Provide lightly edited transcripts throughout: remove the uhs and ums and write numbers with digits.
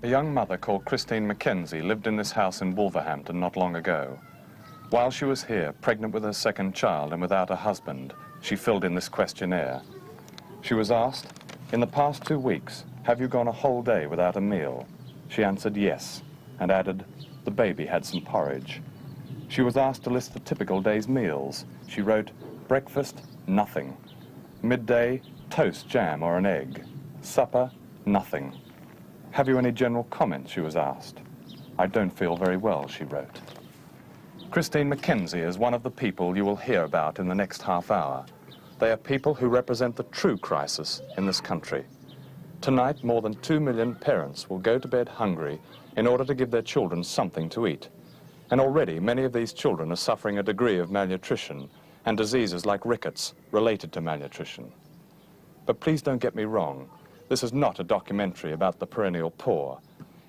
A young mother called Christine Mackenzie lived in this house in Wolverhampton not long ago. While she was here, pregnant with her second child and without a husband, she filled in this questionnaire. She was asked, "In the past 2 weeks, have you gone a whole day without a meal?" She answered yes, and added, "The baby had some porridge." She was asked to list the typical day's meals. She wrote, "Breakfast, nothing. Midday, toast, jam, or an egg. Supper, nothing. Have you any general comments?" she was asked. "I don't feel very well," she wrote. Christine Mackenzie is one of the people you will hear about in the next half hour. They are people who represent the true crisis in this country. Tonight, more than 2 million parents will go to bed hungry in order to give their children something to eat. And already many of these children are suffering a degree of malnutrition and diseases like rickets related to malnutrition. But please don't get me wrong. This is not a documentary about the perennial poor.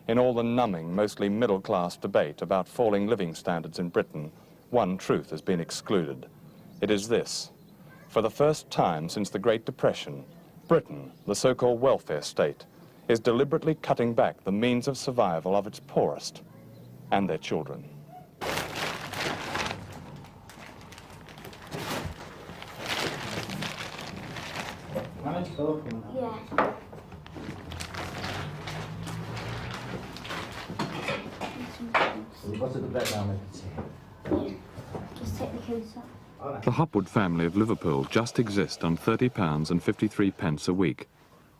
In all the numbing, mostly middle-class debate about falling living standards in Britain, one truth has been excluded. It is this. For the first time since the Great Depression, Britain, the so-called welfare state, is deliberately cutting back the means of survival of its poorest and their children. Yeah. We've got to the bed now, Yeah. Just take the coats off. The Hopwood family of Liverpool just exist on £30 and 53 pence a week,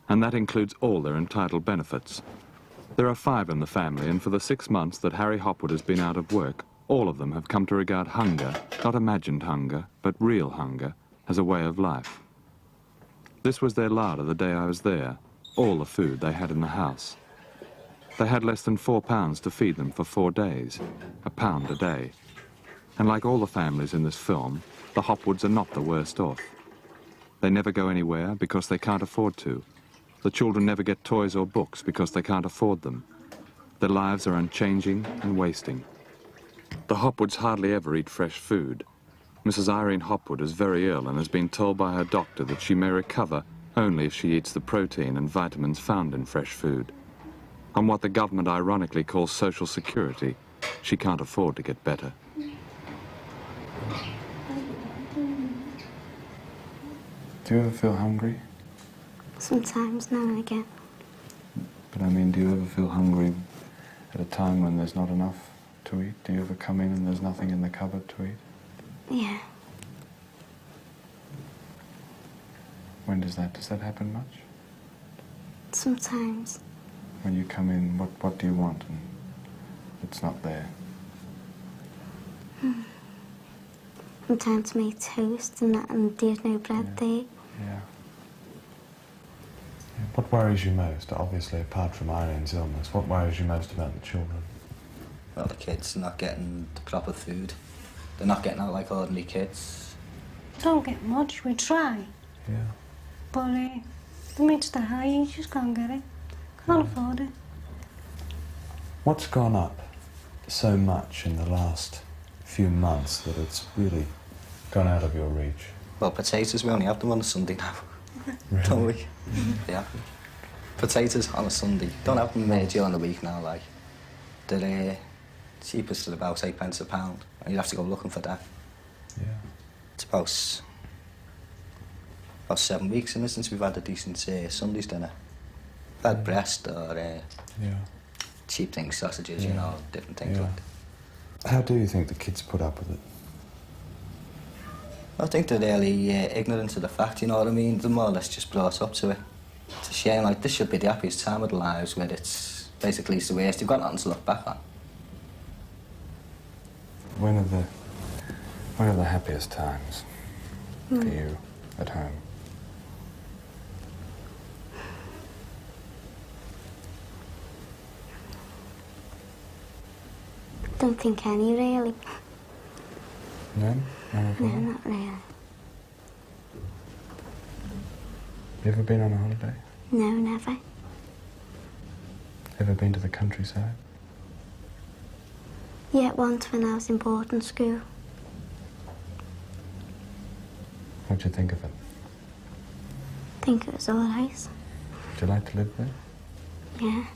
and that includes all their entitled benefits. There are 5 in the family, and for the 6 months that Harry Hopwood has been out of work, all of them have come to regard hunger, not imagined hunger, but real hunger, as a way of life. This was their larder the day I was there, all the food they had in the house. They had less than £4 to feed them for 4 days, £1 a day. And like all the families in this film, the Hopwoods are not the worst off. They never go anywhere because they can't afford to. The children never get toys or books because they can't afford them. Their lives are unchanging and wasting. The Hopwoods hardly ever eat fresh food. Mrs. Irene Hopwood is very ill and has been told by her doctor that she may recover only if she eats the protein and vitamins found in fresh food. On what the government ironically calls social security, she can't afford to get better. Do you ever feel hungry? Sometimes, now and again. But I mean, do you ever feel hungry at a time when there's not enough to eat? Do you ever come in and there's nothing in the cupboard to eat? Yeah. When does that happen much? Sometimes. When you come in, what do you want and it's not there? Sometimes make toast and that, and there's no bread there. Yeah. What worries you most, obviously, apart from Irene's illness? What worries you most about the children? Well, the kids are not getting the proper food. They're not getting out like ordinary kids. Don't get much, we try. Yeah. But the meat's the high, you just can't get it. Can't afford it. What's gone up so much in the last few months that it's really gone out of your reach? Well, potatoes, we only have them on a Sunday now. Really? Don't we? Yeah. Potatoes on a Sunday. Don't have them during the week now, like. They're cheapest at about 8 pence a pound, and you'd have to go looking for that. Yeah. It's about 7 weeks in since we've had a decent Sunday's dinner. We've had breast or Yeah. cheap things, sausages, Yeah. you know, different things Yeah. like that. How do you think the kids put up with it? I think they're really ignorant of the fact, you know what I mean? They're more or less just brought up to it. It's a shame, like, this should be the happiest time of their lives, where it's basically it's the worst. You've got nothing to look back on. When are the happiest times for you at home? Don't think any, really. No? None at all? No, not really. You ever been on a holiday? No, never. Ever been to the countryside? Yeah, once when I was in boarding school. What'd you think of it? I think it was all right. Would you like to live there? Yeah.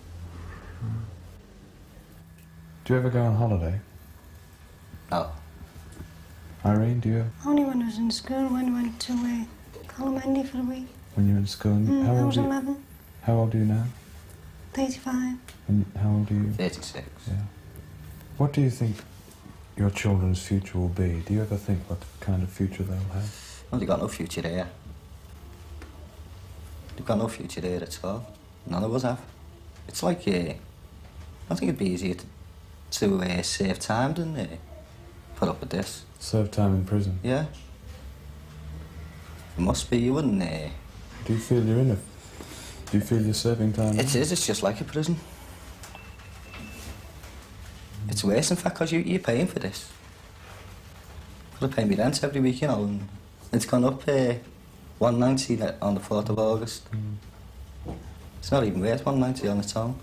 Do you ever go on holiday? No. Irene, do you? Only when I was in school, when I went to Colomandi for a week. When you were in school? I was 11. How old are you now? 35. And how old are you? 36. Yeah. What do you think your children's future will be? Do you ever think what kind of future they'll have? Well, they've got no future there. They've got no future there at all. None of us have. It's like, I think it'd be easier to save time than put up with this. Serve time in prison? Yeah. It must be, you wouldn't... Do you feel you're in it? Do you feel you're serving time? It is, it's just like a prison. It's worse, in fact, because you're paying for this. I've got to pay me rent every week, you know, and it's gone up $190 on the 4th of August. It's not even worth $190 on its own.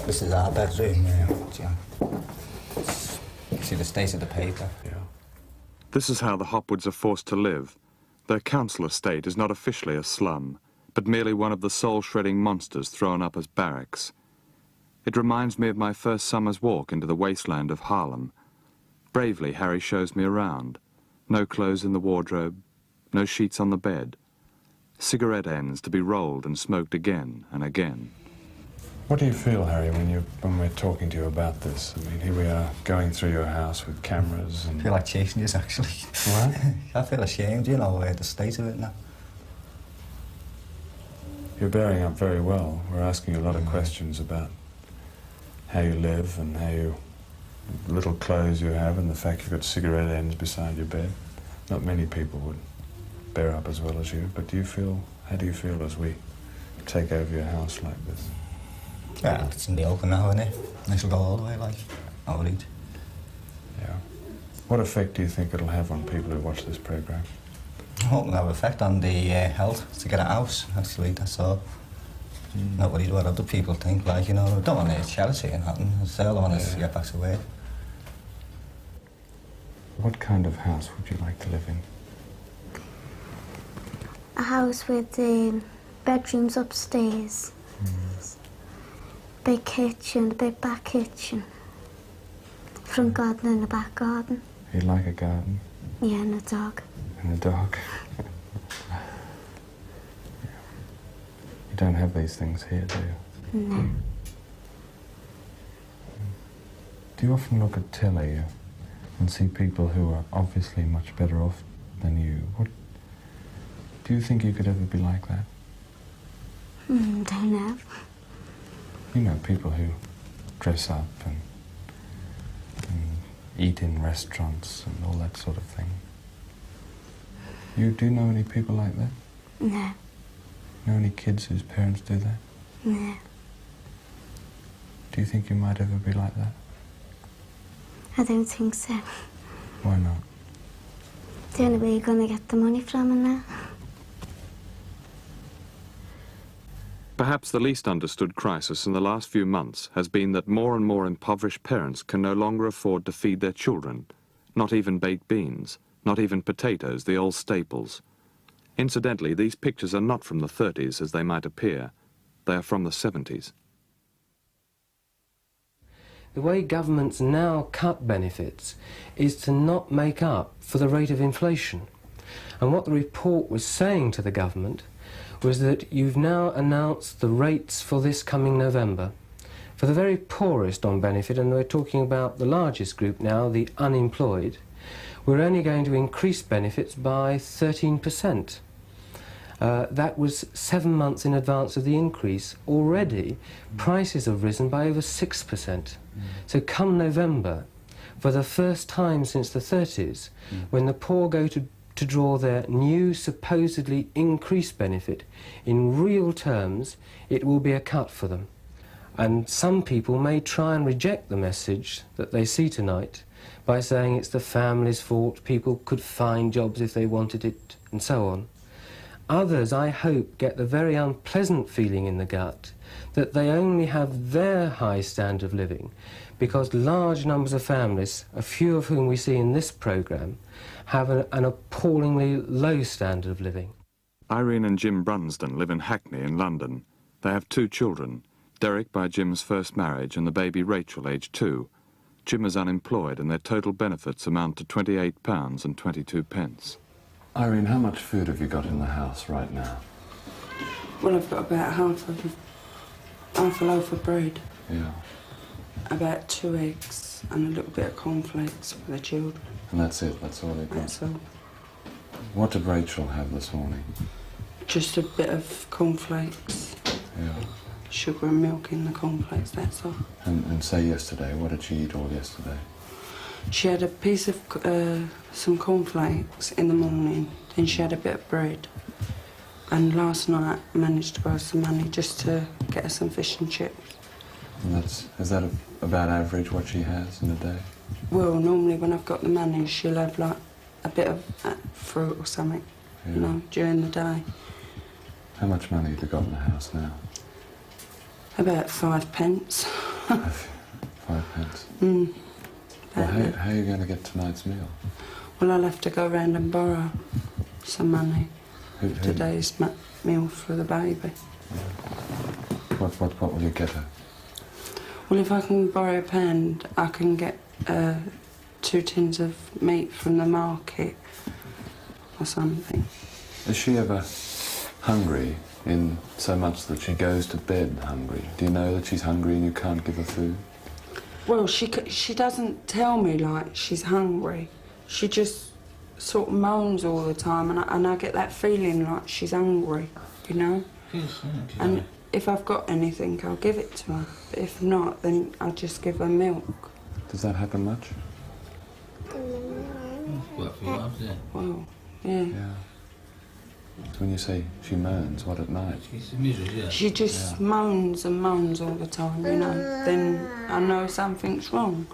This is our bedroom, Jim. You see the state of the paper. Yeah. This is how the Hopwoods are forced to live. Their council estate is not officially a slum, but merely one of the soul-shredding monsters thrown up as barracks. It reminds me of my first summer's walk into the wasteland of Harlem. Bravely, Harry shows me around. No clothes in the wardrobe, no sheets on the bed. Cigarette ends to be rolled and smoked again and again. What do you feel, Harry, when we're talking to you about this? I mean, here we are going through your house with cameras and... I feel like chasing you, actually. What? I feel ashamed, you know, the state of it now. You're bearing up very well. We're asking you a lot of questions about how you live and how you... the little clothes you have and the fact you've got cigarette ends beside your bed. Not many people would bear up as well as you, but how do you feel as we take over your house like this? Yeah, it's in the open now, isn't it? I shall go all the way, like, no worried. Yeah. What effect do you think it'll have on people who watch this programme? I hope it'll have an effect on the health to get a house, actually, that's all. Not worried what other people think, like, you know, I don't want to charity and nothing. I all I want is to get back to work. What kind of house would you like to live in? A house with bedrooms upstairs. Big kitchen, a big back kitchen. Front garden and a back garden. You'd like a garden? Yeah, and a dog. And a dog? You don't have these things here, do you? No. Do you often look at telly and see people who are obviously much better off than you? Do you think you could ever be like that? Don't know. You know, people who dress up and eat in restaurants and all that sort of thing. You do know any people like that? No. Know any kids whose parents do that? No. Do you think you might ever be like that? I don't think so. Why not? The only way you're going to get the money from and that. Perhaps the least understood crisis in the last few months has been that more and more impoverished parents can no longer afford to feed their children, not even baked beans, not even potatoes, the old staples. Incidentally, these pictures are not from the 30s as they might appear. They are from the 70s. The way governments now cut benefits is to not make up for the rate of inflation. And what the report was saying to the government was that you've now announced the rates for this coming November. For the very poorest on benefit, and we're talking about the largest group now, the unemployed, we're only going to increase benefits by 13%. That was 7 months in advance of the increase. Already, prices have risen by over 6%. So come November, for the first time since the 30s, when the poor go to draw their new, supposedly increased benefit, in real terms, it will be a cut for them. And some people may try and reject the message that they see tonight by saying it's the family's fault, people could find jobs if they wanted it, and so on. Others, I hope, get the very unpleasant feeling in the gut that they only have their high standard of living because large numbers of families, a few of whom we see in this programme, have an appallingly low standard of living. Irene and Jim Brunsden live in Hackney in London. They have 2 children, Derek by Jim's first marriage and the baby Rachel, aged 2. Jim is unemployed and their total benefits amount to £28 and 22 pence. Irene, how much food have you got in the house right now? Well, I've got about half a loaf of bread. Yeah. About 2 eggs and a little bit of cornflakes for the children. And that's it? That's all they've got? That's all. What did Rachel have this morning? Just a bit of cornflakes. Yeah. Sugar and milk in the cornflakes, that's all. And say yesterday, what did she eat all yesterday? She had a piece of some cornflakes in the morning, then she had a bit of bread. And last night I managed to borrow some money just to get her some fish and chips. And is that about average what she has in a day? Well, normally when I've got the money, she'll have like a bit of fruit or something, Yeah. you know, during the day. How much money have you got in the house now? About 5 pence. 5 pence? Well, how are you going to get tonight's meal? Well, I'll have to go round and borrow some money. Who- Today's meal for the baby. What will you get her? Well, if I can borrow £1, I can get 2 tins of meat from the market or something. Is she ever hungry in so much that she goes to bed hungry? Do you know that she's hungry and you can't give her food? Well, she doesn't tell me like she's hungry. She just sort of moans all the time, and I get that feeling like she's hungry, you know? And if I've got anything, I'll give it to her. But if not, then I'll just give her milk. Does that happen much? Well, yeah. Yeah. So when you say she moans, what at night? She just moans and moans all the time, you know. Then I know something's wrong.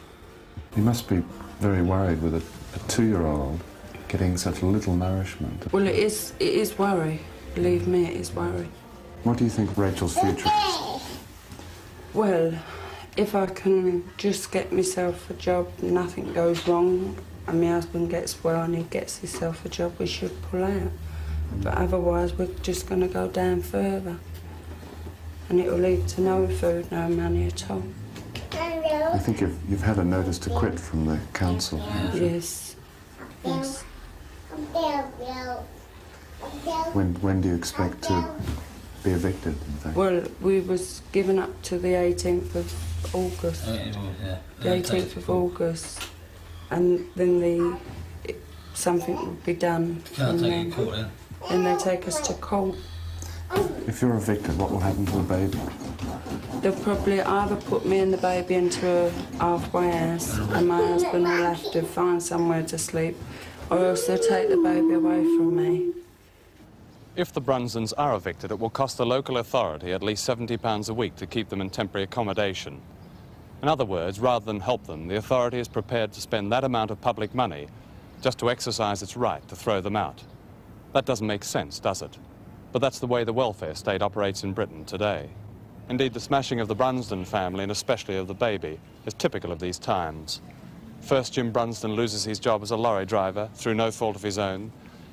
You must be very worried with a 2-year-old getting such little nourishment. Well, it is worry. Believe me, it is worry. What do you think Rachel's future is? Well, if I can just get myself a job, nothing goes wrong, and my husband gets well and he gets himself a job, we should pull out. But otherwise, we're just going to go down further. And it will lead to no food, no money at all. I think you've had a notice to quit from the council. Yes. Yes. When do you expect to be evicted, in fact? Well, we was given up to the 18th of August. The 18th of August. And then something would be done. Then they take us to court. If you're evicted, what will happen to the baby? They'll probably either put me and the baby into a halfway house and my husband will have to find somewhere to sleep, or else they'll take the baby away from me. If the Brunsons are evicted, it will cost the local authority at least £70 a week to keep them in temporary accommodation. In other words, rather than help them, the authority is prepared to spend that amount of public money just to exercise its right to throw them out. That doesn't make sense, does it? But that's the way the welfare state operates in Britain today. Indeed, the smashing of the Brunsden family, and especially of the baby, is typical of these times. First, Jim Brunsden loses his job as a lorry driver through no fault of his own,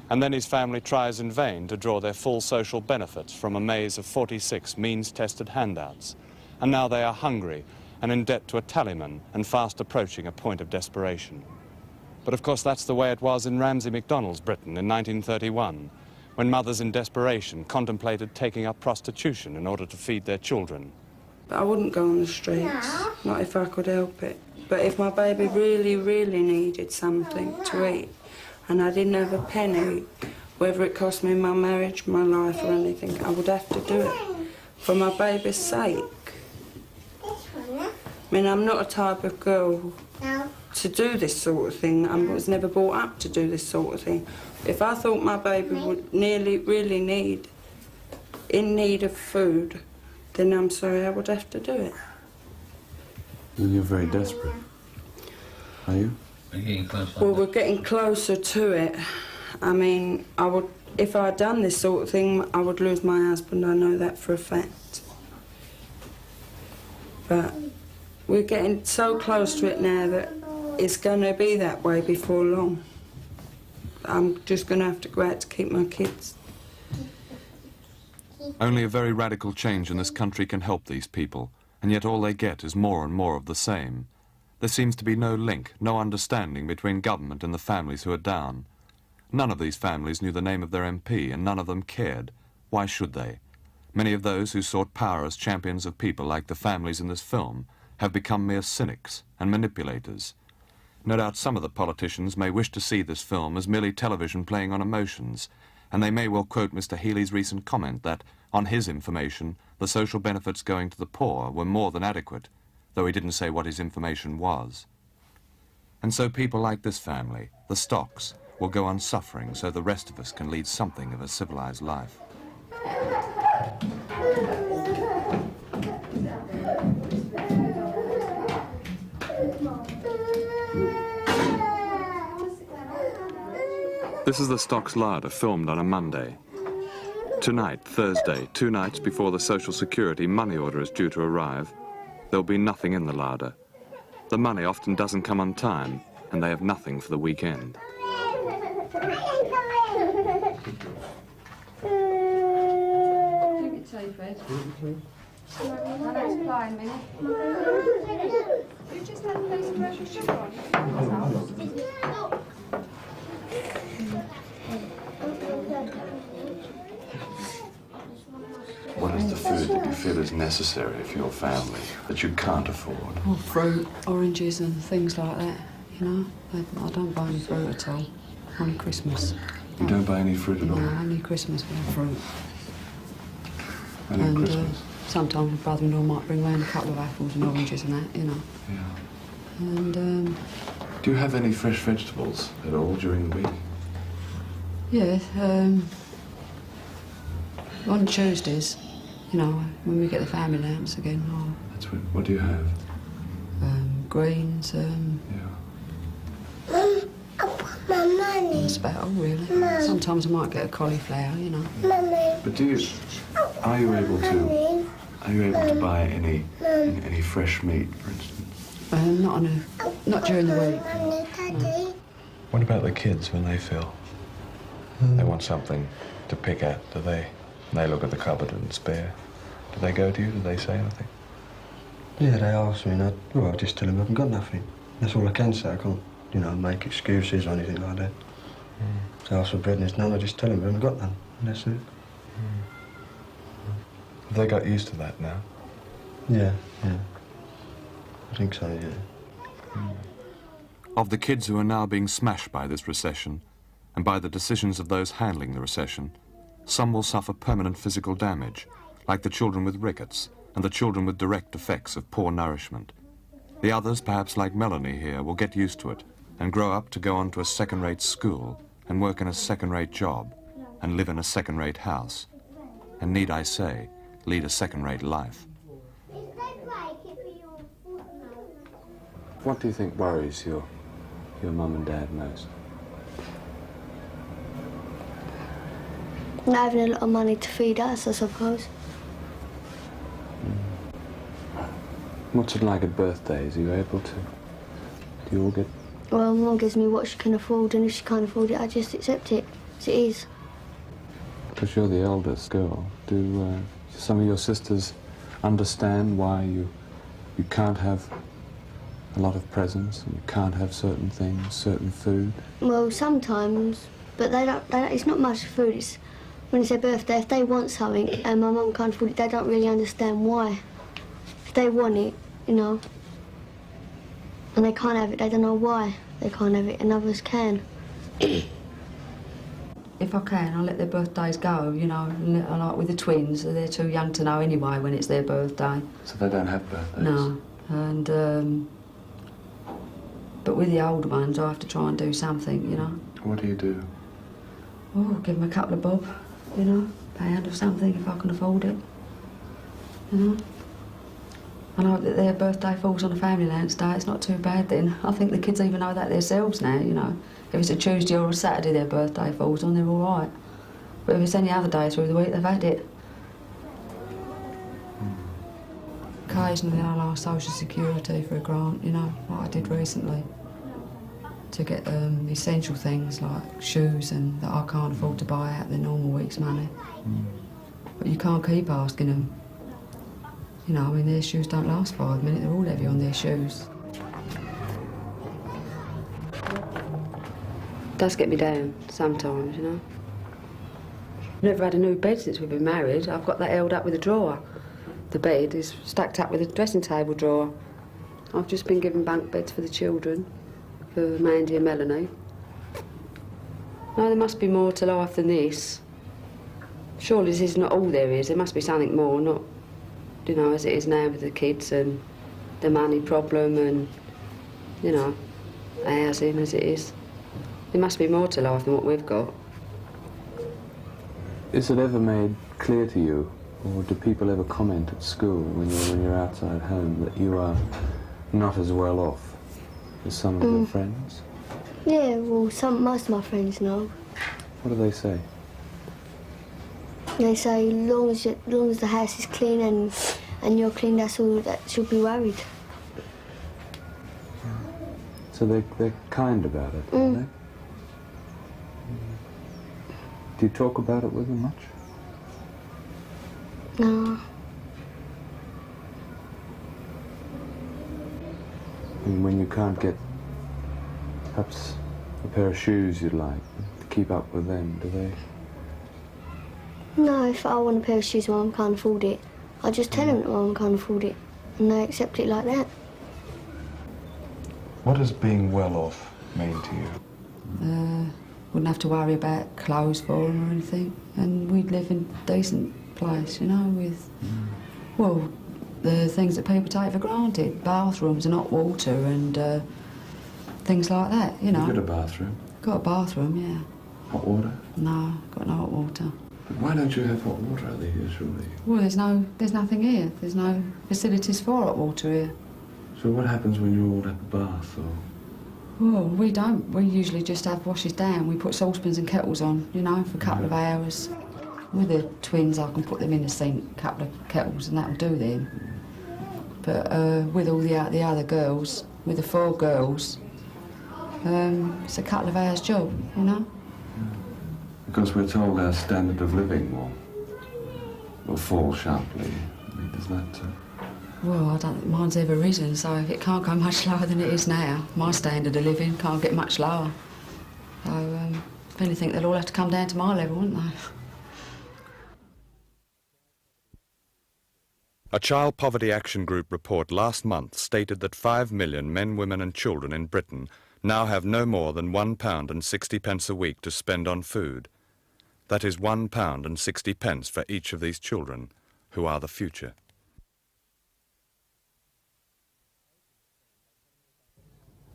and then his family tries in vain to draw their full social benefits from a maze of 46 means-tested handouts. And now they are hungry and in debt to a tallyman and fast approaching a point of desperation. But of course, that's the way it was in Ramsay MacDonald's Britain in 1931, when mothers in desperation contemplated taking up prostitution in order to feed their children. But I wouldn't go on the streets, not if I could help it. But if my baby really, really needed something to eat, and I didn't have a penny, whether it cost me my marriage, my life or anything, I would have to do it for my baby's sake. I mean, I'm not a type of girl to do this sort of thing. I was never brought up to do this sort of thing. If I thought my baby would really in need of food, then I'm sorry, I would have to do it. And you're very desperate. Are you? Well, we're getting closer to it. I mean, if I'd done this sort of thing, I would lose my husband. I know that for a fact. But we're getting so close to it now that it's going to be that way before long. I'm just going to have to go out to keep my kids. Only a very radical change in this country can help these people, and yet all they get is more and more of the same. There seems to be no link, no understanding between government and the families who are down. None of these families knew the name of their MP, and none of them cared. Why should they? Many of those who sought power as champions of people like the families in this film have become mere cynics and manipulators. No doubt some of the politicians may wish to see this film as merely television playing on emotions, and they may well quote Mr. Healy's recent comment that, on his information, the social benefits going to the poor were more than adequate, though he didn't say what his information was. And so people like this family, the Stocks, will go on suffering so the rest of us can lead something of a civilized life. This is the Stocks larder, filmed on a Monday. Tonight, Thursday, 2 nights before the Social Security money order is due to arrive, there'll be nothing in the larder. The money often doesn't come on time, and they have nothing for the weekend. What is the food that you feel is necessary for your family that you can't afford? Oh, fruit, oranges and things like that, you know. I don't buy any fruit at all. Only Christmas. You don't buy any fruit at all? No, only Christmas we have fruit. Only Christmas? Sometimes my brother-in-law might bring round a couple of apples and oranges and that, you know. Yeah. And, do you have any fresh vegetables at all during the week? yeah, on Tuesdays, you know, when we get the family lamps again. That's what do you have? Greens, Yeah. I want my money. that's about all, really. Mum. Sometimes I might get a cauliflower, you know. Mommy. But are you able to buy any fresh meat, for instance? Not during the week. Daddy. What about the kids when they feel they want something to pick at? Do they look at the cupboard and spare? Do they go to you? Do they say anything? Yeah, they ask me, and I just tell them I haven't got nothing. That's all I can say. I can't, you know, make excuses or anything like that. If they ask for bread and there's none, I just tell them I haven't got none, and that's it. Have they got used to that now? Yeah. I think so, yeah. Of the kids who are now being smashed by this recession, and by the decisions of those handling the recession, some will suffer permanent physical damage, like the children with rickets and the children with direct effects of poor nourishment. The others, perhaps like Melanie here, will get used to it and grow up to go on to a second-rate school and work in a second-rate job and live in a second-rate house. And need I say, lead a second-rate life. What do you think worries your mum and dad most? Not having a lot of money to feed us, I suppose. What's it like at birthdays? Are you able to? Do you all get? Well, Mum gives me what she can afford, and if she can't afford it, I just accept it as it is. Because you're the eldest girl, do some of your sisters understand why you can't have a lot of presents and you can't have certain things, certain food? Well, sometimes, but they don't, it's not much food. It's when it's their birthday, if they want something and my mum can't afford it, they don't really understand why. If they want it, you know, and they can't have it, they don't know why they can't have it, and others can. If I can, I'll let their birthdays go, you know, like with the twins. They're too young to know anyway when it's their birthday. So they don't have birthdays? No. And, but with the older ones, I have to try and do something, you know. What do you do? Oh, give them a couple of bob, you know, £1 or something if I can afford it, you know. I know that their birthday falls on a family lance day, it's not too bad then. I think the kids even know that themselves now, you know. If it's a Tuesday or a Saturday their birthday falls on, they're all right. But if it's any other day through the week, they've had it. Occasionally I'll ask Social Security for a grant, you know, like I did recently, to get essential things like shoes and that I can't afford to buy out of the normal week's money. But you can't keep asking them. You know, I mean, their shoes don't last 5 minutes. They're all heavy on their shoes. It does get me down sometimes, you know. Never had a new bed since we've been married. I've got that held up with a drawer. The bed is stacked up with a dressing table drawer. I've just been given bunk beds for the children, for Mandy and Melanie. No, there must be more to life than this. Surely this is not all there is. There must be something more, not, you know, as it is now with the kids and the money problem and, you know, housing as it is. There must be more to life than what we've got. Is it ever made clear to you, or do people ever comment at school when you're outside home that you are not as well off as some of your friends? Yeah, well, most of my friends know. What do they say? They say, long as the house is clean and you're clean, that's all that should be worried. So they're kind about it, aren't they? Do you talk about it with them much? No. And when you can't get perhaps a pair of shoes you'd like to keep up with them, do they? No, if I want a pair of shoes, Mum can't afford it. I just tell them that Mum can't afford it, and they accept it like that. What does being well off mean to you? Wouldn't have to worry about clothes for them or anything, and we'd live in a decent place, you know, with, well, the things that people take for granted, bathrooms and hot water and things like that, you know. You got a bathroom? Got a bathroom, yeah. Hot water? No, got no hot water. But why don't you have hot water out here, surely? Well, there's nothing here. There's no facilities for hot water here. So what happens when you order a bath, or...? Well, we don't. We usually just have washes down. We put saucepans and kettles on, you know, for a couple of hours. With the twins, I can put them in the sink, a couple of kettles, and that'll do them. But with all the other girls, with the 4 girls, it's a couple of hours job, you know. Because we're told our standard of living will fall sharply. I mean, does that... Well, I don't think mine's ever risen, so if it can't go much lower than it is now, my standard of living can't get much lower. So, if anything, they'll all have to come down to my level, won't they? A Child Poverty Action Group report last month stated that 5 million men, women and children in Britain now have no more than £1.60 a week to spend on food. That is £1.60 for each of these children, who are the future.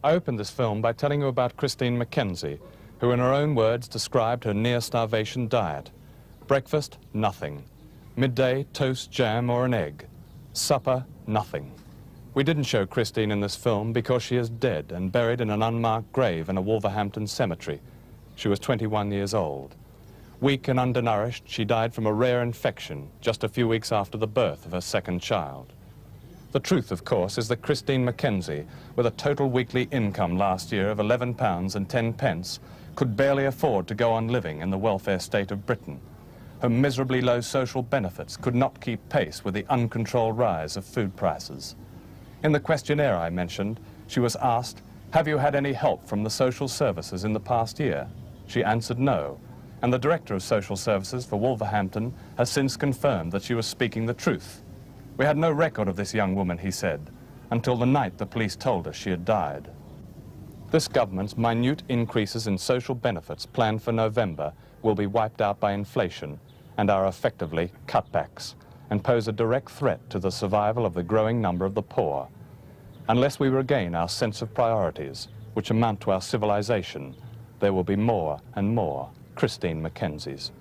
I opened this film by telling you about Christine Mackenzie, who in her own words described her near-starvation diet. Breakfast, nothing. Midday, toast, jam or an egg. Supper, nothing. We didn't show Christine in this film because she is dead and buried in an unmarked grave in a Wolverhampton cemetery. She was 21 years old. Weak and undernourished, she died from a rare infection just a few weeks after the birth of her second child. The truth, of course, is that Christine Mackenzie, with a total weekly income last year of £11.10, could barely afford to go on living in the welfare state of Britain. Her miserably low social benefits could not keep pace with the uncontrolled rise of food prices. In the questionnaire I mentioned, she was asked, "Have you had any help from the social services in the past year?" She answered no, and the Director of Social Services for Wolverhampton has since confirmed that she was speaking the truth. "We had no record of this young woman," he said, until the night the police told us she had died. This government's minute increases in social benefits planned for November will be wiped out by inflation and are effectively cutbacks and pose a direct threat to the survival of the growing number of the poor. Unless we regain our sense of priorities, which amount to our civilization, there will be more and more Christine Mackenzies.